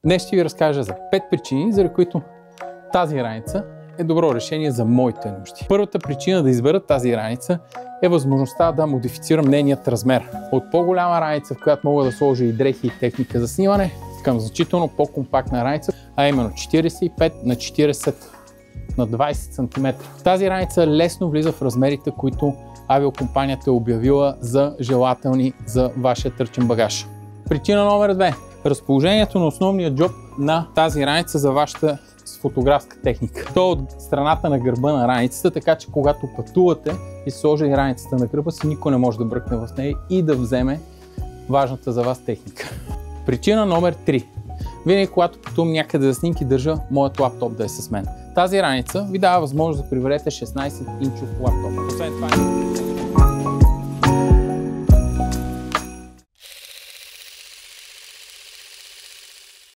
Днес ще ви разкажа за 5 причини, заради които тази раница е добро решение за моите нужди. Първата причина да избера тази раница е възможността да модифицирам нейният размер. От по-голяма раница, в която мога да сложа и дрехи и техника за снимане, към значително по-компактна раница, а именно 45 на 40 на 20 см. Тази раница лесно влиза в размерите, които авиокомпанията е обявила за желателни за вашия търчен багаж. Причина номер 2. Разположението на основния джоб на тази раница за вашата фотографска техника. То е от страната на гърба на раницата, така че когато пътувате и сложи раницата на гърба си, никой не може да бръкне в нея и да вземе важната за вас техника. Причина номер 3. Винаги когато пътувам някъде за снимки, държа моят лаптоп да е с мен. Тази раница ви дава възможност да приберете 16-инчов лаптоп. Освен това